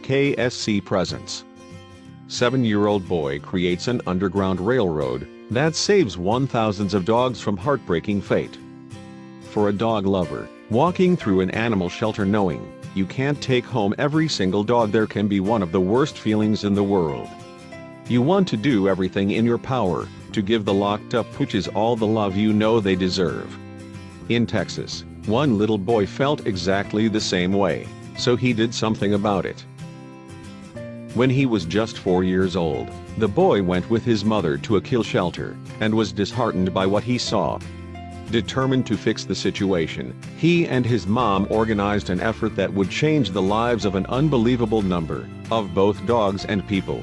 KSC presents. 7-year-old boy creates an underground railroad that saves thousands of dogs from heartbreaking fate. For a dog lover, walking through an animal shelter knowing you can't take home every single dog there can be one of the worst feelings in the world. You want to do everything in your power to give the locked-up pooches all the love you know they deserve. In Texas, one little boy felt exactly the same way, so he did something about it. When he was just 4 years old, the boy went with his mother to a kill shelter and was disheartened by what he saw. Determined to fix the situation, he and his mom organized an effort that would change the lives of an unbelievable number of both dogs and people.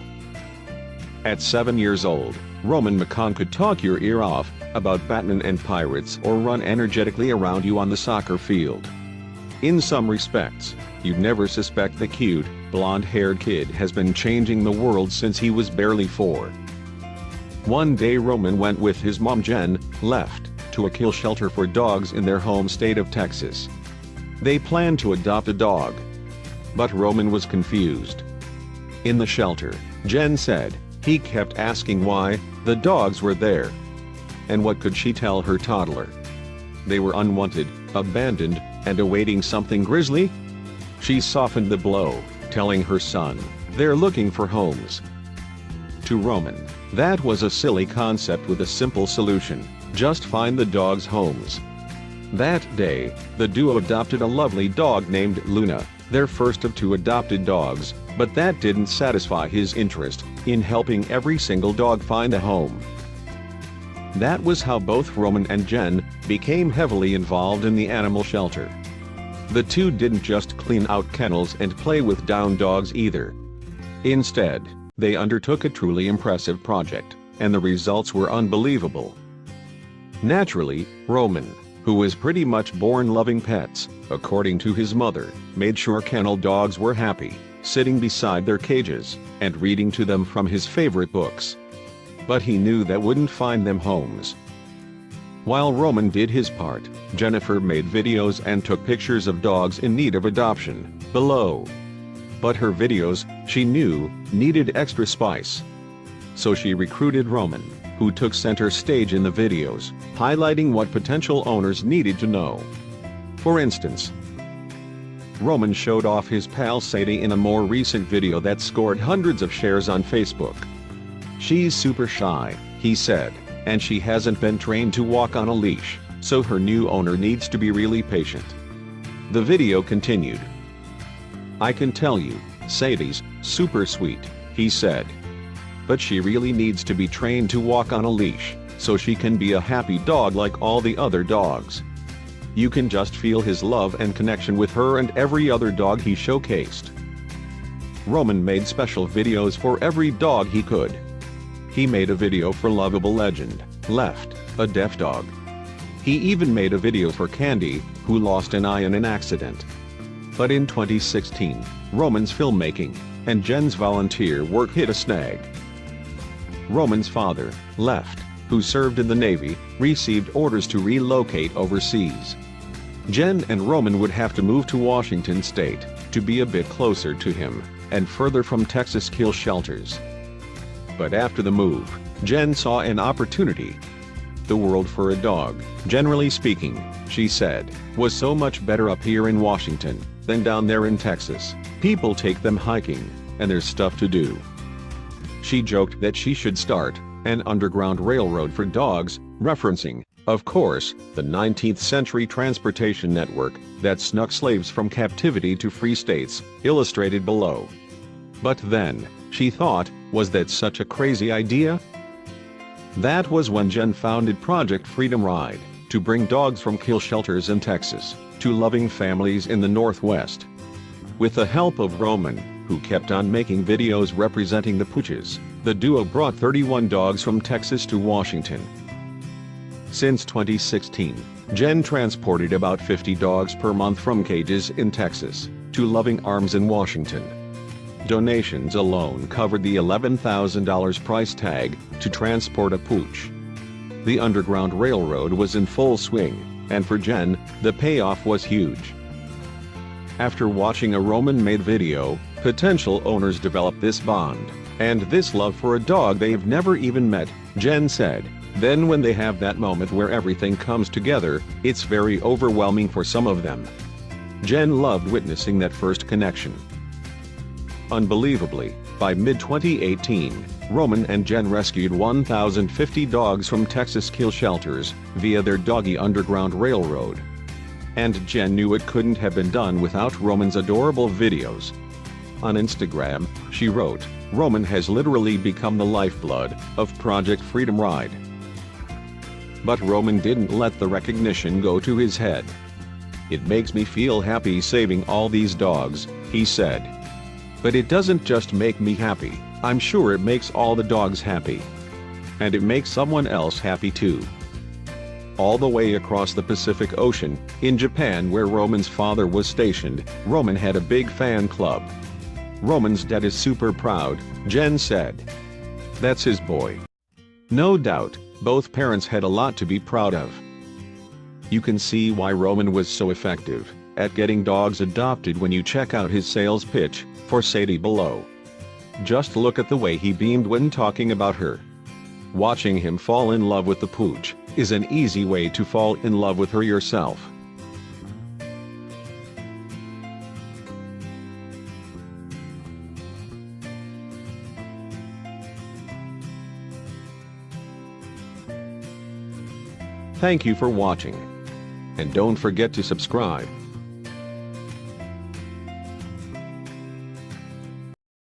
At 7 years old, Roman McCon could talk your ear off about Batman and pirates or run energetically around you on the soccer field. In some respects, you'd never suspect the cute, blonde-haired kid has been changing the world since he was barely 4. One day Roman went with his mom Jen, left, to a kill shelter for dogs in their home state of Texas. They planned to adopt a dog. But Roman was confused. In the shelter, Jen said, he kept asking why the dogs were there. And what could she tell her toddler? They were unwanted, abandoned, and awaiting something grisly? She softened the blow, telling her son, they're looking for homes. To Roman, that was a silly concept with a simple solution: just find the dogs homes. That day, the duo adopted a lovely dog named Luna, their first of 2 adopted dogs, but that didn't satisfy his interest in helping every single dog find a home. That was how both Roman and Jen became heavily involved in the animal shelter. The two didn't just clean out kennels and play with downed dogs either. Instead, they undertook a truly impressive project, and the results were unbelievable. Naturally, Roman, who was pretty much born loving pets, according to his mother, made sure kennel dogs were happy, sitting beside their cages, and reading to them from his favorite books. But he knew that wouldn't find them homes. While Roman did his part, Jennifer made videos and took pictures of dogs in need of adoption, below. But her videos, she knew, needed extra spice. So she recruited Roman, who took center stage in the videos, highlighting what potential owners needed to know. For instance, Roman showed off his pal Sadie in a more recent video that scored hundreds of shares on Facebook. She's super shy, he said, and she hasn't been trained to walk on a leash, so her new owner needs to be really patient. The video continued. I can tell you, Sadie's super sweet, he said. But she really needs to be trained to walk on a leash, so she can be a happy dog like all the other dogs. You can just feel his love and connection with her and every other dog he showcased. Roman made special videos for every dog he could. He made a video for lovable legend, Left, a deaf dog. He even made a video for Candy, who lost an eye in an accident. But in 2016, Roman's filmmaking and Jen's volunteer work hit a snag. Roman's father, Left, who served in the Navy, received orders to relocate overseas. Jen and Roman would have to move to Washington State to be a bit closer to him and further from Texas kill shelters. But after the move, Jen saw an opportunity. The world for a dog, generally speaking, she said, was so much better up here in Washington than down there in Texas. People take them hiking, and there's stuff to do. She joked that she should start an underground railroad for dogs, referencing, of course, the 19th century transportation network that snuck slaves from captivity to free states, illustrated below. But then, she thought, was that such a crazy idea? That was when Jen founded Project Freedom Ride, to bring dogs from kill shelters in Texas to loving families in the Northwest. With the help of Roman, who kept on making videos representing the pooches, the duo brought 31 dogs from Texas to Washington. Since 2016, Jen transported about 50 dogs per month from cages in Texas to loving arms in Washington. Donations alone covered the $11,000 price tag to transport a pooch. The Underground Railroad was in full swing, and for Jen, the payoff was huge. After watching a Roman-made video, potential owners develop this bond, and this love for a dog they've never even met, Jen said. Then when they have that moment where everything comes together, it's very overwhelming for some of them. Jen loved witnessing that first connection. Unbelievably, by mid-2018, Roman and Jen rescued 1,050 dogs from Texas kill shelters via their Doggy Underground Railroad. And Jen knew it couldn't have been done without Roman's adorable videos. On Instagram, she wrote, "Roman has literally become the lifeblood of Project Freedom Ride." But Roman didn't let the recognition go to his head. "It makes me feel happy saving all these dogs," he said. "But it doesn't just make me happy, I'm sure it makes all the dogs happy. And it makes someone else happy too." All the way across the Pacific Ocean, in Japan where Roman's father was stationed, Roman had a big fan club. "Roman's dad is super proud," Jen said. "That's his boy." No doubt, both parents had a lot to be proud of. You can see why Roman was so effective at getting dogs adopted when you check out his sales pitch for Sadie below. Just look at the way he beamed when talking about her. Watching him fall in love with the pooch is an easy way to fall in love with her yourself. Thank you for watching. And don't forget to subscribe.